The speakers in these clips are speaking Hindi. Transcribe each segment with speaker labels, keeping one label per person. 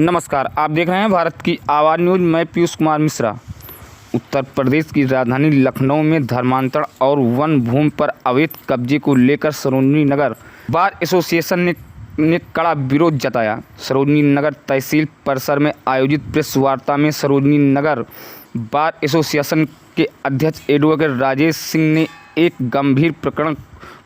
Speaker 1: नमस्कार, आप देख रहे हैं भारत की आवाज़ न्यूज़। मैं पीयूष कुमार मिश्रा। उत्तर प्रदेश की राजधानी लखनऊ में धर्मांतरण और वन भूमि पर अवैध कब्जे को लेकर सरोजनी नगर बार एसोसिएशन ने कड़ा विरोध जताया। सरोजनी नगर तहसील परिसर में आयोजित प्रेस वार्ता में सरोजनी नगर बार एसोसिएशन के अध्यक्ष एडवोकेट राजेश सिंह ने एक गंभीर प्रकरण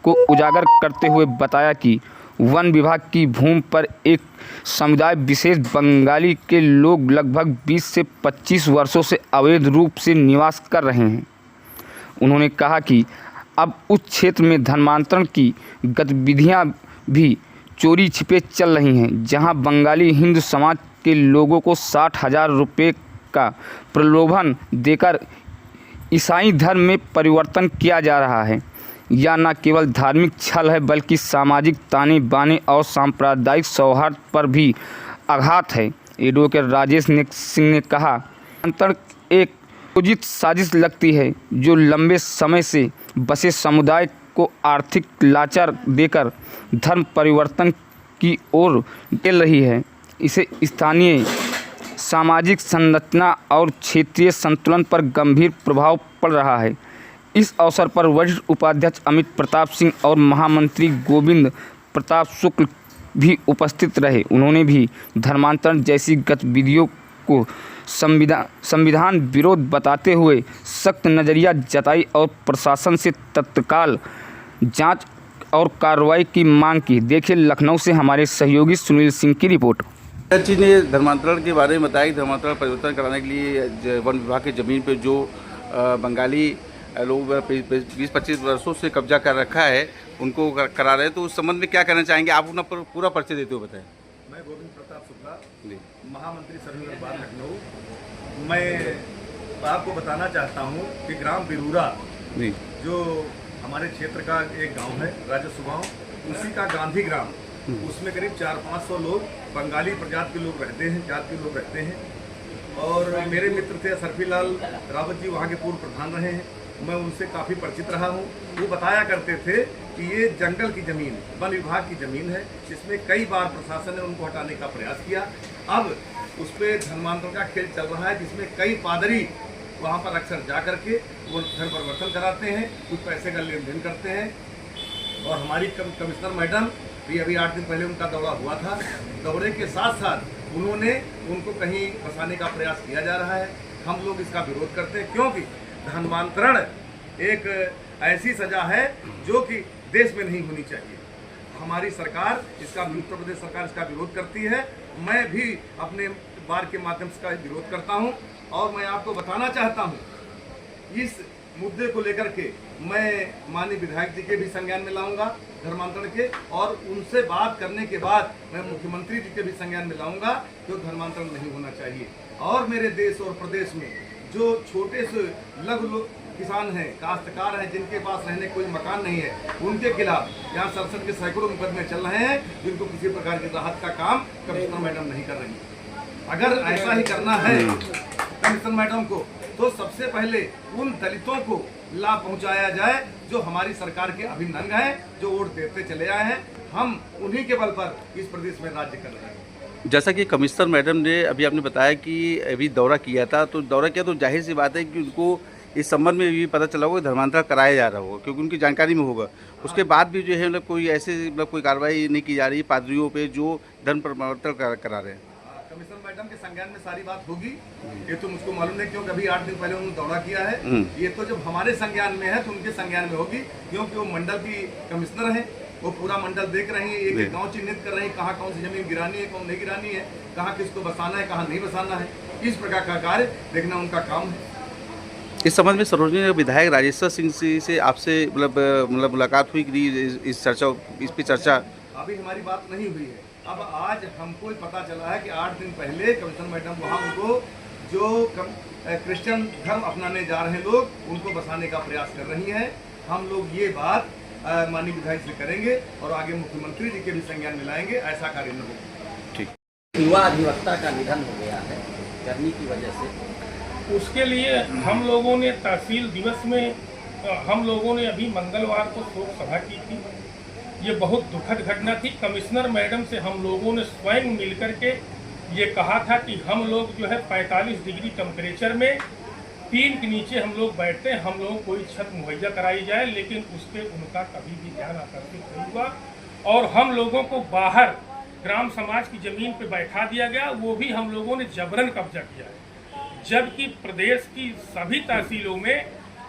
Speaker 1: को उजागर करते हुए बताया कि वन विभाग की भूमि पर एक समुदाय विशेष बंगाली के लोग लगभग 20 से 25 वर्षों से अवैध रूप से निवास कर रहे हैं। उन्होंने कहा कि अब उस क्षेत्र में धर्मांतरण की गतिविधियां भी चोरी छिपे चल रही हैं, जहां बंगाली हिंदू समाज के लोगों को 60,000 रुपये का प्रलोभन देकर ईसाई धर्म में परिवर्तन किया जा रहा है। यह न केवल धार्मिक छल है बल्कि सामाजिक ताने बाने और सांप्रदायिक सौहार्द पर भी आघात है। एडवोकेट राजेश सिंह ने कहा, अंतर एक योजित साजिश लगती है जो लंबे समय से बसे समुदाय को आर्थिक लाचार देकर धर्म परिवर्तन की ओर ढकेल रही है। इसे स्थानीय सामाजिक संरचना और क्षेत्रीय संतुलन पर गंभीर प्रभाव पड़ रहा है। इस अवसर पर वरिष्ठ उपाध्यक्ष अमित प्रताप सिंह और महामंत्री गोविंद प्रताप शुक्ल भी उपस्थित रहे। उन्होंने भी धर्मांतरण जैसी गतिविधियों को संविधान विरोध बताते हुए सख्त नज़रिया जताई और प्रशासन से तत्काल जांच और कार्रवाई की मांग की। देखिए लखनऊ से हमारे सहयोगी सुनील सिंह की रिपोर्ट।
Speaker 2: जी ने धर्मांतरण के बारे में बताया कि धर्मांतरण परिवर्तन कराने के लिए वन विभाग की ज़मीन पर जो बंगाली लोग 20-25 वर्षों से कब्जा कर रखा है उनको करा रहे हैं, तो उस संबंध में क्या कहना चाहेंगे? आप अपना पूरा परिचय देते हुए बताएं।
Speaker 3: मैं गोविंद प्रताप शुक्ला, महामंत्री सरोजनी बार लखनऊ। मैं आपको बताना चाहता हूँ कि ग्राम बिरूरा जो हमारे क्षेत्र का एक गांव है, राजस्व गांव, उसी का गांधी ग्राम, उसमें करीब 400-500 लोग बंगाली प्रजाति के लोग रहते हैं, जाति के लोग रहते हैं। और मेरे मित्र थे सरफीलाल रावत जी, वहाँ के पूर्व प्रधान रहे हैं, मैं उनसे काफ़ी परिचित रहा हूँ। वो बताया करते थे कि ये जंगल की ज़मीन, वन विभाग की ज़मीन है, इसमें कई बार प्रशासन ने उनको हटाने का प्रयास किया। अब उस पर धर्मांतरण का खेल चल रहा है, जिसमें कई पादरी वहाँ पर अक्सर जा करके वो धर्म परिवर्तन कराते हैं, कुछ पैसे का लेन देन करते हैं। और हमारी कमिश्नर मैडम भी अभी 8 दिन पहले उनका दौरा हुआ था। दौरे के साथ साथ उन्होंने उनको कहीं फंसाने का प्रयास किया जा रहा है। हम लोग इसका विरोध करते हैं, क्योंकि धर्मांतरण एक ऐसी सजा है जो कि देश में नहीं होनी चाहिए। हमारी सरकार इसका, उत्तर प्रदेश सरकार इसका विरोध करती है। मैं भी अपने बार के माध्यम से इसका विरोध करता हूं। और मैं आपको बताना चाहता हूं, इस मुद्दे को लेकर के मैं माननीय विधायक जी के भी संज्ञान में लाऊंगा धर्मांतरण के, और उनसे बात करने के बाद मैं मुख्यमंत्री जी के भी संज्ञान में लाऊंगा कि धर्मांतरण नहीं होना चाहिए। और मेरे देश और प्रदेश में जो छोटे से लघु किसान हैं, काश्तकार हैं, जिनके पास रहने कोई मकान नहीं है, उनके खिलाफ यहाँ संसद के सैकड़ों मुकदमे चल रहे हैं, जिनको किसी प्रकार की राहत का काम कमिश्नर मैडम नहीं कर रही। अगर ऐसा ही करना है कमिश्नर मैडम को, तो सबसे पहले उन दलितों को लाभ पहुंचाया जाए जो हमारी सरकार के अभिनंग हैं, जो वोट देते चले आए हैं। हम उन्हीं के बल पर इस प्रदेश में राज्य कर रहे हैं।
Speaker 2: जैसा कि कमिश्नर मैडम ने अभी आपने बताया कि अभी दौरा किया था, तो दौरा किया तो जाहिर सी बात है कि उनको इस संबंध में भी पता चला होगा कि धर्मांतरण कराया जा रहा होगा, क्योंकि उनकी जानकारी में होगा। उसके बाद भी जो है मतलब कोई ऐसे मतलब कोई कार्रवाई नहीं की जा रही पादरियों पे जो धर्म परिवर्तन करा रहे हैं।
Speaker 3: कमिश्नर मैडम के संज्ञान में सारी बात होगी, ये तो मुझको मालूम नहीं, क्योंकि अभी 8 दिन पहले उन्होंने दौरा किया है। ये तो जब हमारे संज्ञान में है तो उनके संज्ञान में होगी, क्योंकि वो मंडल की कमिश्नर है, वो पूरा मंडल देख रहे हैं, एक गांव चिन्हित कर रहे हैं, कहाँ कौन सी जमीन गिरानी है, कौन नहीं गिरानी है, कहाँ किसको बसाना है, कहाँ नहीं बसाना है। इस प्रकार का कार्य देखना उनका काम है।
Speaker 2: इस संबंध में सरोजनी विधायक राजेश सिंह से आपसे मतलब मुलाकात हुई कि इस पे चर्चा
Speaker 3: अभी हमारी बात नहीं हुई है। अब आज हमको पता चला है कि 8 दिन पहले कमिश्नर मैडम वहाँ उनको जो क्रिश्चियन धर्म अपनाने जा रहे लोग, उनको बसाने का प्रयास कर रही हैं। हम लोग ये बात माननीय विधायक से करेंगे और आगे मुख्यमंत्री जी के भी संज्ञान में लाएंगे, ऐसा कार्य न हो।
Speaker 2: ठीक।
Speaker 4: युवा अधिवक्ता का निधन हो गया है गर्मी की वजह से।
Speaker 5: उसके लिए हम लोगों ने तहसील दिवस में हम लोगों ने अभी मंगलवार को शोक सभा की थी। ये बहुत दुखद घटना थी। कमिश्नर मैडम से हम लोगों ने स्वयं मिलकर के ये कहा था कि हम लोग जो है 45 डिग्री टेम्परेचर में टीन के नीचे हम लोग बैठते हैं, हम लोगों को कोई छत मुहैया कराई जाए, लेकिन उस पर उनका कभी भी ध्यान आकर्षित नहीं हुआ और हम लोगों को बाहर ग्राम समाज की ज़मीन पे बैठा दिया गया, वो भी हम लोगों ने जबरन कब्जा किया है। जबकि प्रदेश की सभी तहसीलों में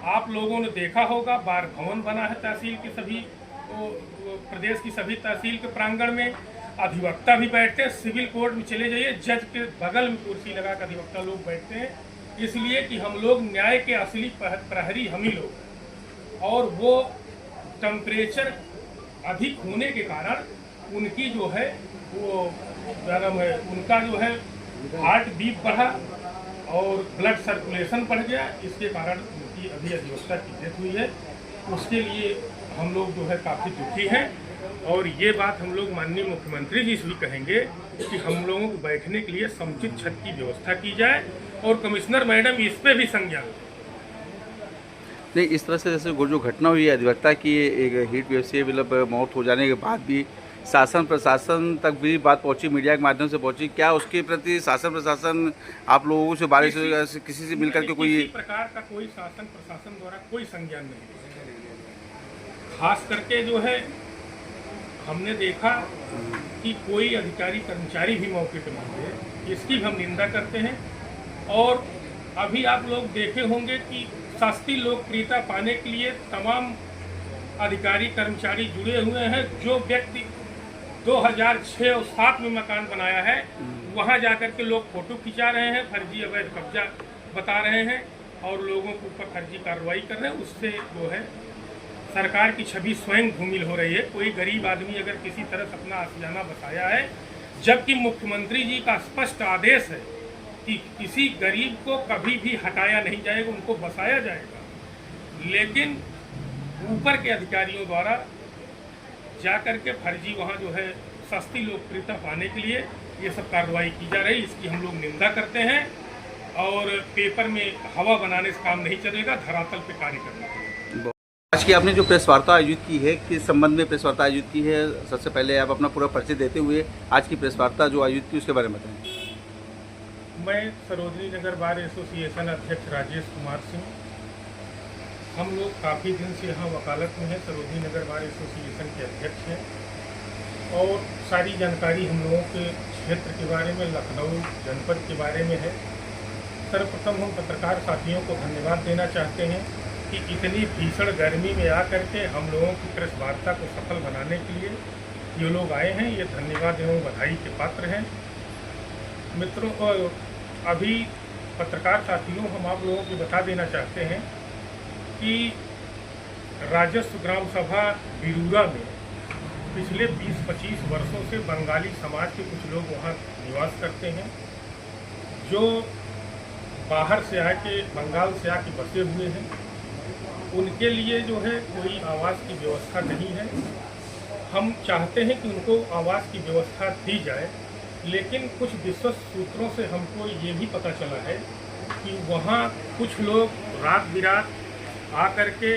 Speaker 5: आप लोगों ने देखा होगा बार भवन बना है तहसील के सभी प्रदेश की सभी तहसील के प्रांगण में, अधिवक्ता भी बैठते हैं। सिविल कोर्ट में चले जाइए, जज के बगल में कुर्सी लगा कर अधिवक्ता लोग बैठते हैं, इसलिए कि हम लोग न्याय के असली प्रहरी हम ही लोग। और वो टेम्परेचर अधिक होने के कारण उनकी जो है वो क्या नाम है, उनका जो है हार्ट बीट बढ़ा और ब्लड सर्कुलेशन बढ़ गया, इसके कारण उनकी अभी अधिवक्ता की डेथ हुई है। उसके लिए हम लोग जो है काफ़ी दुखी हैं और ये बात हम लोग माननीय मुख्यमंत्री जी से भी कहेंगे कि हम लोगों को बैठने के लिए समुचित छत की व्यवस्था की जाए और कमिश्नर मैडम इस पे भी संज्ञान लें।
Speaker 2: नहीं, इस तरह से जैसे जो घटना हुई है अधिवक्ता की, एक हीट वेव से मतलब मौत हो जाने के बाद भी शासन प्रशासन तक भी बात पहुंची, मीडिया के माध्यम से पहुंची, क्या उसके प्रति शासन प्रशासन आप लोगों से बारे से किसी से मिलकर के कोई
Speaker 5: किसी प्रकार का कोई शासन प्रशासन द्वारा कोई संज्ञान नहीं, खास करके जो है हमने देखा कि कोई अधिकारी कर्मचारी भी मौके पर नहीं है, इसकी भी हम निंदा करते हैं। और अभी आप लोग देखे होंगे कि सस्ती लोकप्रियता पाने के लिए तमाम अधिकारी कर्मचारी जुड़े हुए हैं। जो व्यक्ति 2006 और 7 में मकान बनाया है, वहां जाकर के लोग फोटो खिंचा रहे हैं, फर्जी अवैध कब्जा बता रहे हैं और लोगों के ऊपर फर्जी कार्रवाई कर रहे हैं। उससे जो है सरकार की छवि स्वयं धूमिल हो रही है। कोई गरीब आदमी अगर किसी तरह से अपना आशियाना बसाया है, जबकि मुख्यमंत्री जी का स्पष्ट आदेश है कि किसी गरीब को कभी भी हटाया नहीं जाएगा, उनको बसाया जाएगा, लेकिन ऊपर के अधिकारियों द्वारा जाकर के फर्जी वहाँ जो है सस्ती लोकप्रियता पाने के लिए ये सब कार्रवाई की जा रही है। इसकी हम लोग निंदा करते हैं और पेपर में हवा बनाने से काम नहीं चलेगा, धरातल पे कार्य करना पड़ेगा।
Speaker 2: आज की आपने जो प्रेस वार्ता आयोजित की है, किस संबंध में प्रेस वार्ता आयोजित की है? सबसे पहले आप अपना पूरा परिचय देते हुए आज की प्रेस वार्ता जो आयोजित की उसके बारे में बताएं।
Speaker 5: मैं सरोजनी नगर बार एसोसिएशन अध्यक्ष राजेश कुमार सिंह। हम लोग काफ़ी दिन से यहाँ वकालत में हैं, सरोजनी नगर बार एसोसिएशन के अध्यक्ष हैं और सारी जानकारी हम लोगों के क्षेत्र के बारे में, लखनऊ जनपद के बारे में है। सर्वप्रथम हम पत्रकार साथियों को धन्यवाद देना चाहते हैं कि इतनी भीषण गर्मी में आकर के हम लोगों की प्रेस वार्ता को सफल बनाने के लिए ये लोग आए हैं, ये धन्यवाद एवं बधाई के पात्र हैं। मित्रों, अभी पत्रकार साथियों हम आप लोगों को बता देना चाहते हैं कि राजस्व ग्राम सभा बिरूरा में पिछले 20-25 वर्षों से बंगाली समाज के कुछ लोग वहाँ निवास करते हैं, जो बाहर से आके बंगाल से आके बसे हुए हैं। उनके लिए जो है कोई आवास की व्यवस्था नहीं है। हम चाहते हैं कि उनको आवास की व्यवस्था दी जाए, लेकिन कुछ विश्वस्त सूत्रों से हमको ये भी पता चला है कि वहाँ कुछ लोग रात बिरात आकर के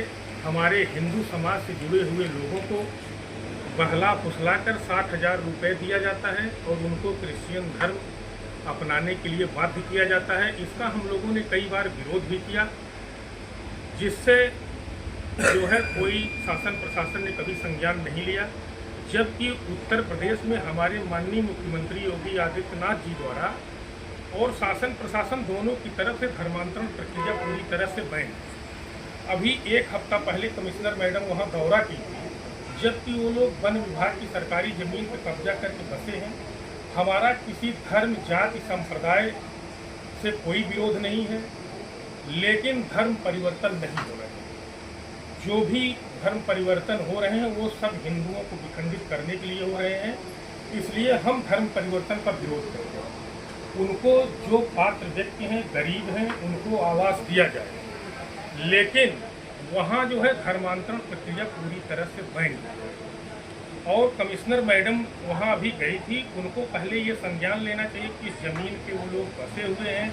Speaker 5: हमारे हिंदू समाज से जुड़े हुए लोगों को बहला फुसला कर 60,000 रुपये दिया जाता है और उनको क्रिश्चियन धर्म अपनाने के लिए बाध्य किया जाता है। इसका हम लोगों ने कई बार विरोध भी किया, जिससे जो है कोई शासन प्रशासन ने कभी संज्ञान नहीं लिया। जबकि उत्तर प्रदेश में हमारे माननीय मुख्यमंत्री योगी आदित्यनाथ जी द्वारा और शासन प्रशासन दोनों की तरफ से धर्मांतरण प्रक्रिया पूरी तरह से बैन। अभी एक हफ्ता पहले कमिश्नर मैडम वहां दौरा की थी, जबकि वो लोग वन विभाग की सरकारी ज़मीन पर कब्जा करके बसे हैं। हमारा किसी धर्म जाति संप्रदाय से कोई विरोध नहीं है, लेकिन धर्म परिवर्तन नहीं हो रहे हैं। जो भी धर्म परिवर्तन हो रहे हैं वो सब हिंदुओं को विखंडित करने के लिए हो रहे हैं, इसलिए हम धर्म परिवर्तन का विरोध करते हैं। उनको जो पात्र व्यक्ति हैं, गरीब हैं, उनको आवास दिया जाए, लेकिन वहाँ जो है धर्मांतरण प्रक्रिया पूरी तरह से बैन है। और कमिश्नर मैडम वहाँ अभी गई थी, उनको पहले ये संज्ञान लेना चाहिए कि इस ज़मीन पे वो लोग बसे हुए हैं,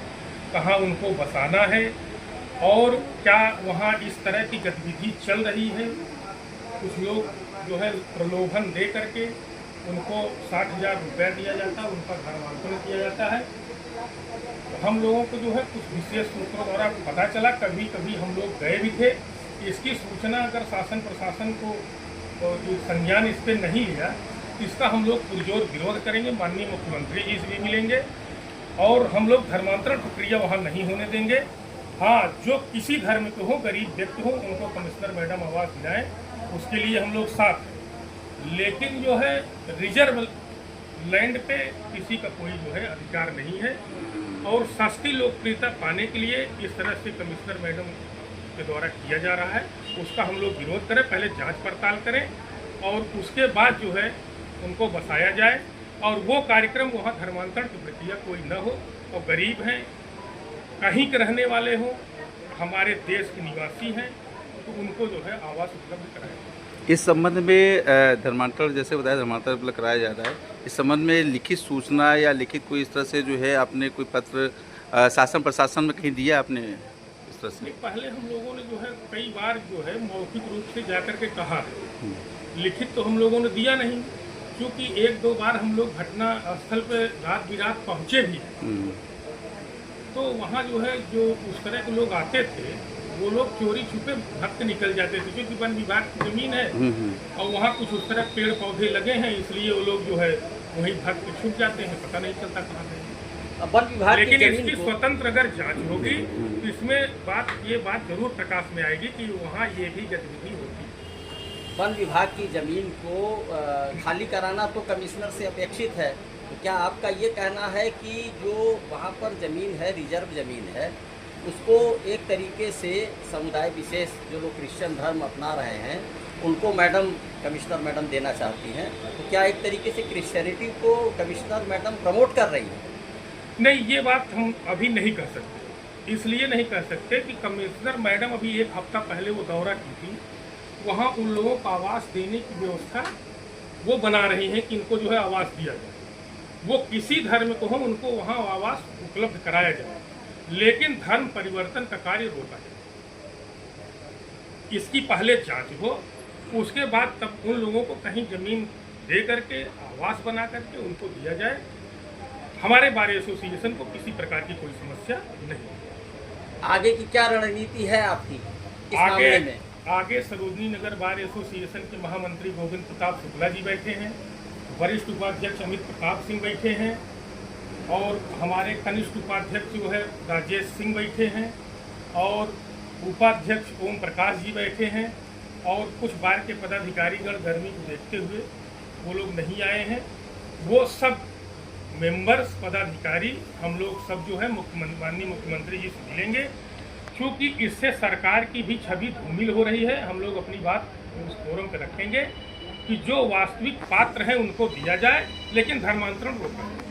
Speaker 5: कहाँ उनको बसाना है और क्या वहाँ इस तरह की गतिविधि चल रही है। कुछ लोग जो है प्रलोभन दे करके उनको 60,000 रुपया दिया जाता है, उनका धर्मांतरण किया जाता है। तो हम लोगों को जो है कुछ विशेष सूत्रों द्वारा पता चला, कभी कभी हम लोग गए भी थे। इसकी सूचना अगर शासन प्रशासन को जो संज्ञान इस पर नहीं लिया, इसका हम लोग पुरजोर विरोध करेंगे। माननीय मुख्यमंत्री जी से भी मिलेंगे और हम लोग धर्मांतरण प्रक्रिया वहाँ नहीं होने देंगे। हाँ, जो किसी धर्म के हो, गरीब व्यक्ति हो, उनको कमिश्नर मैडम आवास दिलाएं, उसके लिए हम लोग साथ हैं। लेकिन जो है रिजर्व लैंड पे किसी का कोई जो है अधिकार नहीं है और सस्ती लोकप्रियता पाने के लिए इस तरह से कमिश्नर मैडम के द्वारा किया जा रहा है, उसका हम लोग विरोध करें। पहले जांच पड़ताल करें और उसके बाद जो है उनको बसाया जाए और वो कार्यक्रम वहाँ धर्मांतरण की प्रक्रिया कोई न हो और गरीब हैं, कहीं के रहने वाले हों, हमारे देश के निवासी हैं, तो उनको जो है आवास उपलब्ध कराएं।
Speaker 2: इस संबंध में धर्मांतरण जैसे बताया धर्मांतरण मतलब कराया जा रहा है, इस संबंध में लिखित सूचना या लिखित कोई इस तरह से जो है आपने कोई पत्र शासन प्रशासन में कहीं दिया आपने इस तरह से?
Speaker 5: पहले हम लोगों ने जो है कई बार जो है मौखिक रूप से जाकर के कहा है, लिखित तो हम लोगों ने दिया नहीं, क्योंकि 1-2 बार हम लोग घटना स्थल पर रात बिरात पहुँचे भी हैं। तो वहाँ जो है जो उस तरह के लोग आते थे, वो लोग चोरी छुपे भक्त निकल जाते थे, क्योंकि वन विभाग की जमीन है और वहाँ कुछ उस तरह पेड़ पौधे लगे हैं, इसलिए वो लोग जो है वहीं भक्त छुप जाते हैं, पता नहीं चलता कहाँ गए।
Speaker 4: वन विभाग
Speaker 5: लेकिन
Speaker 4: की
Speaker 5: इसकी
Speaker 4: जमीन को
Speaker 5: स्वतंत्र अगर जांच होगी तो इसमें ये बात जरूर प्रकाश में आएगी कि वहाँ ये भी गतिविधि होती है।
Speaker 4: वन विभाग की जमीन को खाली कराना तो कमिश्नर से अपेक्षित है। तो क्या आपका ये कहना है कि जो वहाँ पर ज़मीन है, रिजर्व ज़मीन है, उसको एक तरीके से समुदाय विशेष जो लोग क्रिश्चियन धर्म अपना रहे हैं उनको कमिश्नर मैडम देना चाहती हैं, तो क्या एक तरीके से क्रिश्चियनिटी को कमिश्नर मैडम प्रमोट कर रही है?
Speaker 5: नहीं, ये बात हम अभी नहीं कह सकते। इसलिए नहीं कह सकते कि कमिश्नर मैडम अभी 1 हफ्ता पहले वो दौरा की थी, वहाँ उन लोगों को आवास देने की व्यवस्था वो बना रही हैं कि इनको जो है आवास दिया जाए। वो किसी धर्म को हो, उनको वहाँ आवास उपलब्ध कराया जाए, लेकिन धर्म परिवर्तन का कार्य रोका जाए। इसकी पहले जांच हो, उसके बाद तब उन लोगों को कहीं जमीन दे करके आवास बना करके उनको दिया जाए। हमारे बार एसोसिएशन को किसी प्रकार की कोई समस्या नहीं।
Speaker 4: आगे की क्या रणनीति है आपकी इस मामले में?
Speaker 5: आगे सरोजनी नगर बार एसोसिएशन के महामंत्री गोविंद प्रताप शुक्ला जी बैठे हैं, वरिष्ठ उपाध्यक्ष अमित प्रताप सिंह बैठे हैं और हमारे कनिष्ठ उपाध्यक्ष जो है राजेश सिंह बैठे हैं और उपाध्यक्ष ओम प्रकाश जी बैठे हैं और कुछ बार के पदाधिकारीगण गर्मी को देखते हुए वो लोग नहीं आए हैं। वो सब मेंबर्स, पदाधिकारी, हम लोग सब जो है माननीय मुख्यमंत्री जी से मिलेंगे, क्योंकि इससे सरकार की भी छवि धूमिल हो रही है। हम लोग अपनी बात उस फोरम पर रखेंगे कि जो वास्तविक पात्र हैं उनको दिया जाए, लेकिन धर्मांतरण रोका जाए।